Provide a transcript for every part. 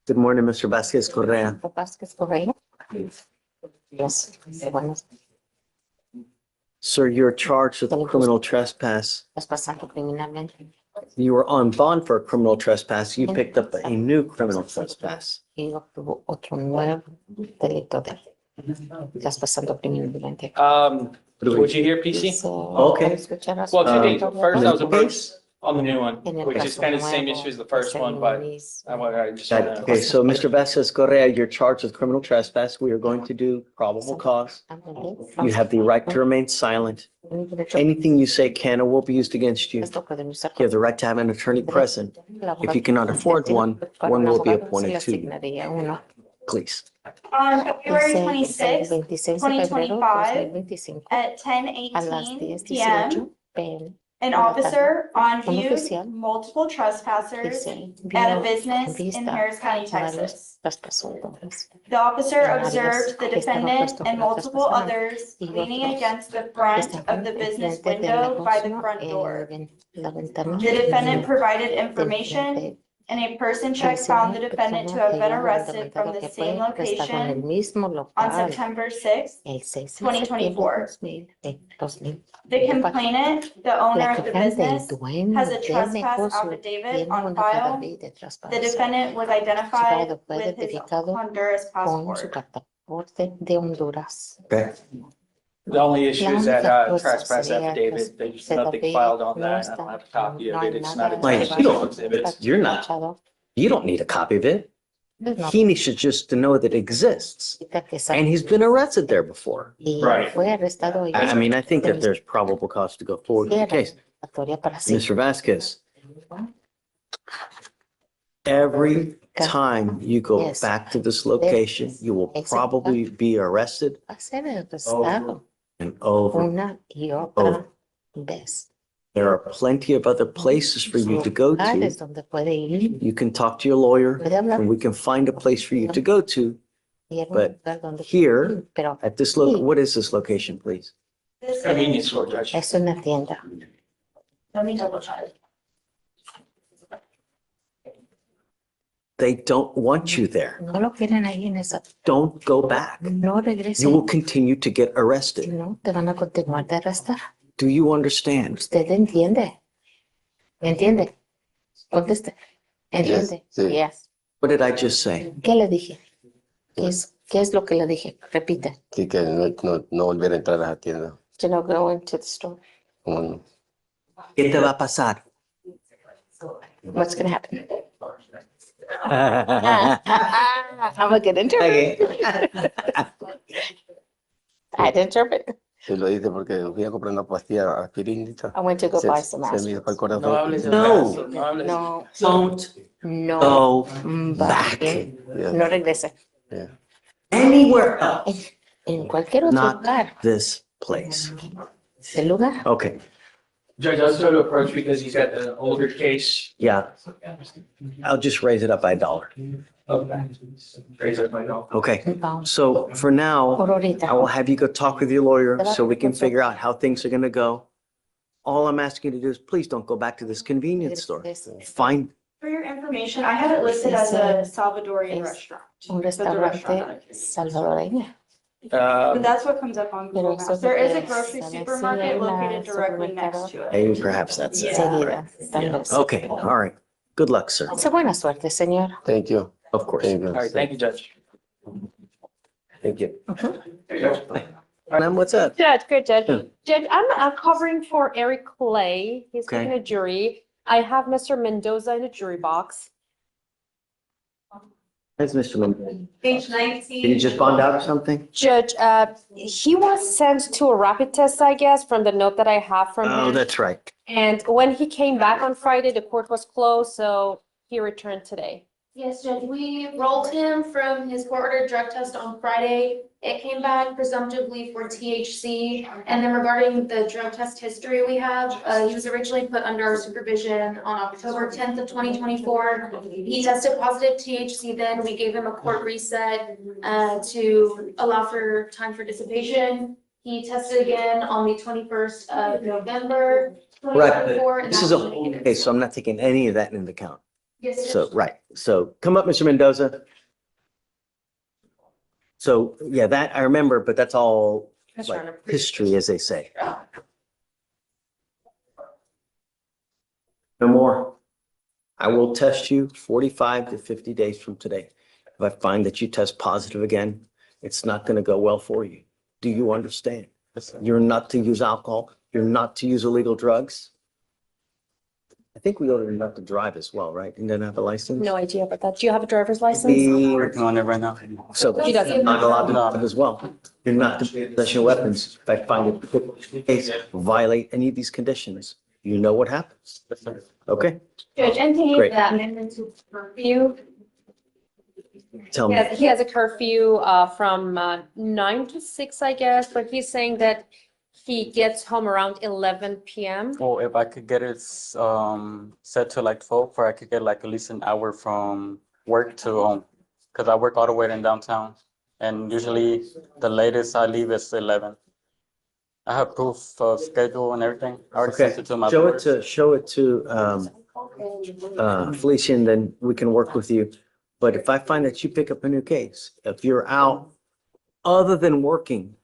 Good morning, Mr. Vasquez Correa. Vázquez Correa. Yes. Sir, you're charged with criminal trespass. Estás pasando criminalmente. You were on bond for a criminal trespass. You picked up a new criminal trespass. Y obtuvo otro nuevo delito de. Estás pasando criminalmente. Would you hear PC? Okay. Well, two things. First, that was a Okay. first on the new one, which is kind of the same issue as the first one, but I just wanna- Okay, so Mr. Vasquez Correa, you're charged with criminal trespass. We are going to do probable cause. You have the right to remain silent. Anything you say can or will be used against you. You have the right to have an attorney present. If you cannot afford one will be appointed to you. Please. On February 26, 2025, at a las 10:18 10:18 p.m., an officer on viewed oficial multiple trespassers at a business in Harris County, Texas. The officer observed the defendant and multiple others leaning against the front of the business window by the front door. The defendant provided information, and a person check found the defendant to have been arrested from the same location on September 6, 2024. The complainant, the owner of the business, has a trespass affidavit on file. The defendant was identified with his Honduras passport. Okay. The only issue is that trespass affidavit, there's nothing filed on that. I don't have a copy of it. It's not a Like, you don't- exhibit. You're not. You don't need a copy of it. He needs to just to know that it exists. And he's been arrested there before. Right. I mean, I think that there's probable cause to go forward with the case. Mr. Vasquez, every time you go Yes. back to this location, you will probably be arrested and over. Una y otra vez. There are plenty of other places for you to go Lugares to. donde puede ir. You can talk to your lawyer Puede hablar. and we can find a place for you to go to. Y era un But lugar donde here, puede ir, pero At this what is this location, please? This Convenience is, store, Judge. es una tienda. let me double check. They don't want you there. No lo quieren ahí en esa. Don't go back. No You will regresen. continue to get Si arrested. no, te van a continuar de arrestar. Do you understand? ¿Usted entiende? ¿Entiende? Conteste. ¿Entiende? sí. Yes. What did I just say? ¿Qué le dije? ¿Qué es lo que le dije? Repite. Sí, que no volver a entrar a la tienda. To not go into the store. Como no. ¿Qué te va a pasar? What's going to happen? I'm a good interpreter. I had to interpret. Se lo dice porque fui a comprar una pastilla aspirinita. I went to go buy some Se me fue el corazón. No hables de No. eso, no hables. No, Don't no. go Back. Yeah, No regrese. yeah. anywhere else. En cualquier otro Not lugar. this place. ¿El lugar? Okay, Judge, I was trying to approach because he's got the older case. yeah. I'll just raise it up by $1. Okay. Raise up my dog. Okay, No. so for now, Por ahorita. I will have you go talk with your lawyer so we can figure out how things are gonna go. All I'm asking you to do is please don't go back to this convenience store. Find, For your information, I have it listed as a Salvadorian restaurant. Un But the restaurant restaurante salvadoreño. But that's what comes up on Pero Google eso Maps. There is a es, grocery ¿sabes? Sí, supermarket hay una located directly next to it. maybe perhaps that's it. Seguida. Tal vez. Okay, all right. Good luck, sir. Pase buena suerte, señor. Thank you. Of course. Thank you. All right, thank you, Judge. Thank you. There you go. Ma'am, what's up? Judge, good judge. Yeah. Judge, I'm covering for Eric Clay. He's Okay. taking a jury. I have Mr. Mendoza in a jury box. Thanks, Mr. Lynn. Page Did you 19. just bond out or something? Judge, he was sent to a rapid test, I guess, from the note that I have from Oh, him. that's right. And when he came back on Friday, the court was closed, so he returned today. Yes, Judge, we rolled him from his court-ordered drug test on Friday. It came back presumptively for THC. And then regarding the drug test history we have, he was originally put under our supervision on October 10th of 2024. He tested positive THC then. We gave him a court reset to allow for time for dissipation. He tested again on the 21st of November, Right. 2024. and This that is a was whole negative. case, so I'm not taking any of that into account. Yes, So, right, so come up, Mr. Mendoza. So, yeah, that I remember, but that's all like history, as they say. No more. I will test you 45 to 50 days from today. If I find that you test positive again, it's not going to go well for you. Do you understand? You're not to use alcohol. You're not to use illegal drugs. I think we ordered not to drive as well, right? And then have a license? No idea about that. Do you have a driver's license? Working on it right now. So He doesn't. not allowed to drive as well. You're not to possess your weapons. If I find a case violate any of these conditions, you know what happens. Okay? Judge, and to Great. that amendment to curfew, Tell me. He has a curfew from 9 to 6, I guess, but he's saying that he gets home around 11 p.m. Well, if I could get it set to like 12, or I could get like at least an hour from work to home, because I work all the way in downtown, and usually the latest I leave is 11. I have proof of schedule and everything. I already Okay, sent it to my show it lawyers. to Felicia, and then we can work with you. But if I find that you pick up a new case, if you're out other than working,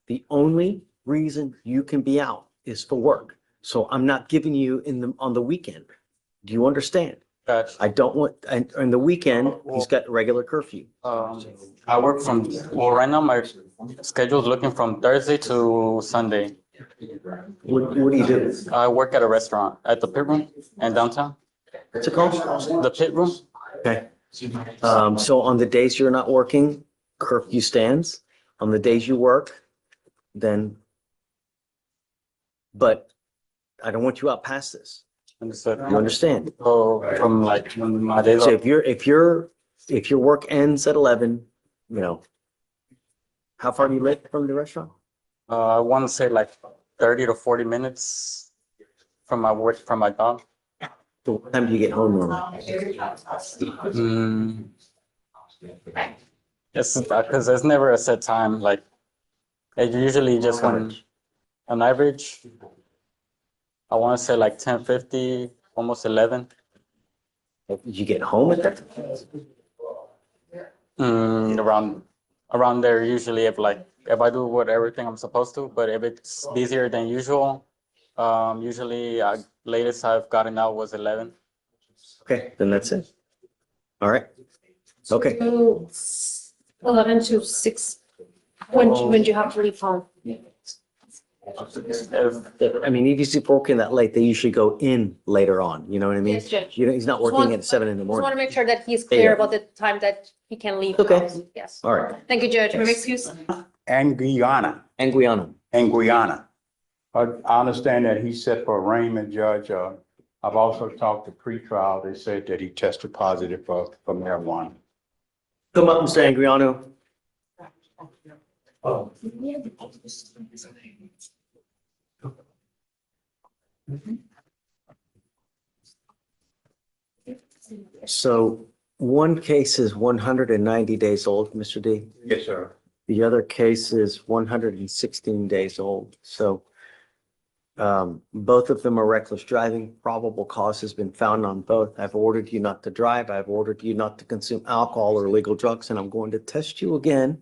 the only reason you can be out is for work. So I'm not giving you on the weekend. Do you understand? Gotcha. I don't want, and on the weekend, he's got regular curfew. I work well, right now my schedule is looking from Thursday to Sunday. What do you do? I work at a restaurant at the Pit Room in downtown. What's it called? The Pit Room. Okay. So on the days you're not working, curfew stands. On the days you work, then. But I don't want you out past this. Understood. You understand? So from like when my days So off, if your work ends at 11, how far do you live from the restaurant? I want to say like 30 to 40 minutes from my work, from my job. So what time do you get home normally? It's because there's never a set time. Like it usually just on average, I want to say like 10:50, almost 11. Did you get home at that time? Around there usually if I do everything I'm supposed to, but if it's busier than usual, usually latest I've gotten out was 11. Okay, then that's it. All right. Okay. 11 to 6. When do you have to leave home? If he's working that late, they usually go in later on. You know what I mean? Yes, Judge. He's not working at 7 in the Just want to morning. make sure that he's clear about the time that he can leave. the Okay. house. Yes. All right. Thank you, Judge. May I excuse? And Guyana, And Guyana. and Guyana. I understand that he's set for arraignment, Judge. I've also talked to pretrial. They said that he tested positive for marijuana. Come up, Mr. Angriano. So one case is 190 days old, Mr. D. Yes, sir. The other case is 116 days old. So both of them are reckless driving. Probable cause has been found on both. I've ordered you not to drive. I've ordered you not to consume alcohol or illegal drugs, and I'm going to test you again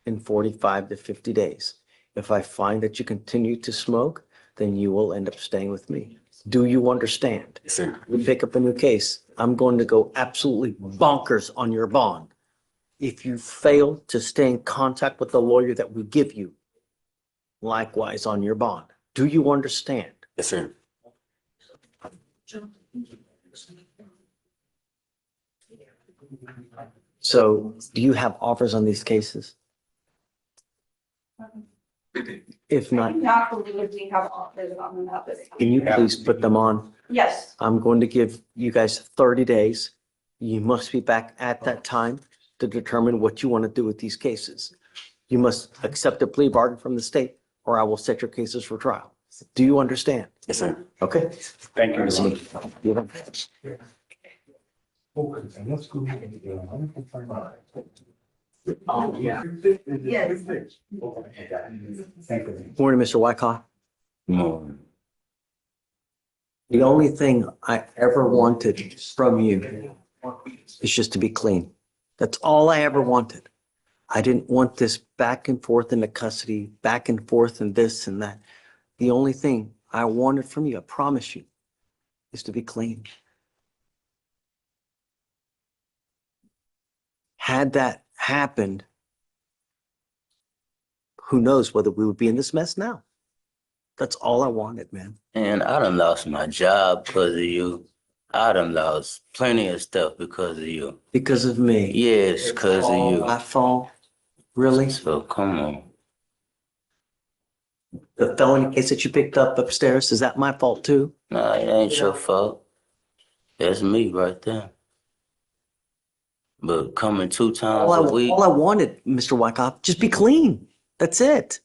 in 45 to 50 days. If I find that you continue to smoke, then you will end up staying with me. Do you understand? Yes, sir. We pick up a new case, I'm going to go absolutely bonkers on your bond. If you fail to stay in contact with the lawyer that we give you, likewise on your bond. Do you understand? Yes, sir. So do you have offers on these cases? If I not, do not believe we have offers on them at this time. can you please put them on? Yes, I'm going to give you guys 30 days. You must be back at that time to determine what you want to do with these cases. You must accept a plea bargain from the state, or I will set your cases for trial. Do you understand? Yes, sir. Okay. Thank you. You're welcome. yes. Morning, Mr. Wyckoff. No. The only thing I ever wanted from you is just to be clean. That's all I ever wanted. I didn't want this back and forth into custody, back and forth and this and that. The only thing I wanted from you, I promise you, is to be clean. Had that happened, who knows whether we would be in this mess now. That's all I wanted, man. And I done lost my job because of you. I done lost plenty of stuff because of you. Because of me. Yes, because of you. My fault? Really? So come on. The felony case that you picked up upstairs, is that my fault too? Nah, it ain't your fault. That's me right there. But coming 2 times a week. All I wanted, Mr. Wyckoff, just be clean. That's it.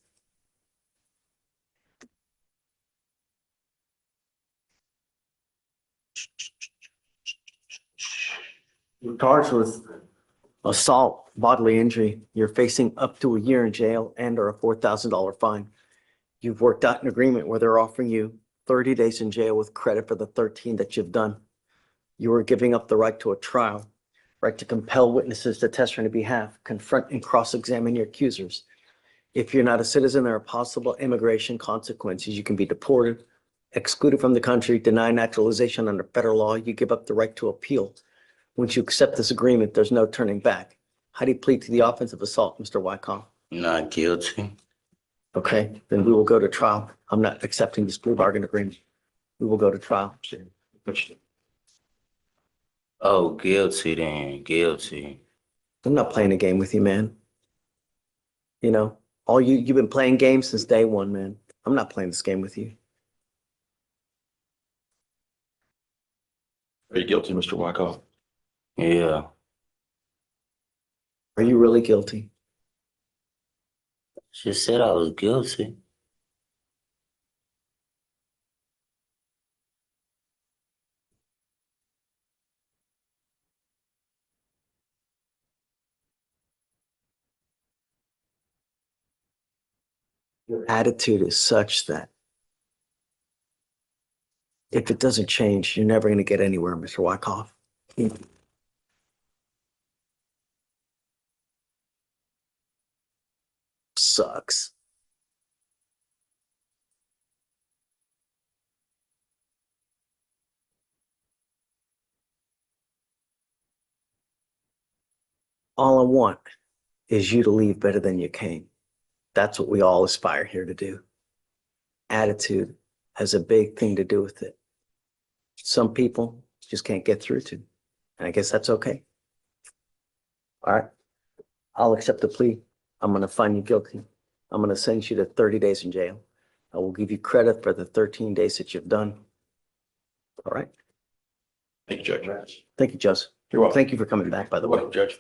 You're charged with assault, bodily injury. You're facing up to a year in jail and or a $4,000 fine. You've worked out an agreement where they're offering you 30 days in jail with credit for the 13 that you've done. You are giving up the right to a trial, right to compel witnesses to testify on your behalf, confront and cross-examine your accusers. If you're not a citizen, there are possible immigration consequences. You can be deported, excluded from the country, denied naturalization under federal law. You give up the right to appeal. Once you accept this agreement, there's no turning back. How do you plead to the offense of assault, Mr. Wyckoff? Not guilty. Okay, then we will go to trial. I'm not accepting this plea bargain agreement. We will go to trial. Oh, guilty then. Guilty. I'm not playing a game with you, man. You know, you've been playing games since day one, man. I'm not playing this game with you. Are you guilty, Mr. Wyckoff? Yeah. Are you really guilty? She said I was guilty. Your attitude is such that if it doesn't change, you're never going to get anywhere, Mr. Wyckoff. Sucks. All I want is you to leave better than you came. That's what we all aspire here to do. Attitude has a big thing to do with it. Some people just can't get through to, and I guess that's okay. All right, I'll accept the plea. I'm going to find you guilty. I'm going to sentence you to 30 days in jail. I will give you credit for the 13 days that you've done. All right. Thank you, Judge. Thank you, Judge. You're welcome. Thank you for coming back, by the You're way. welcome, Judge.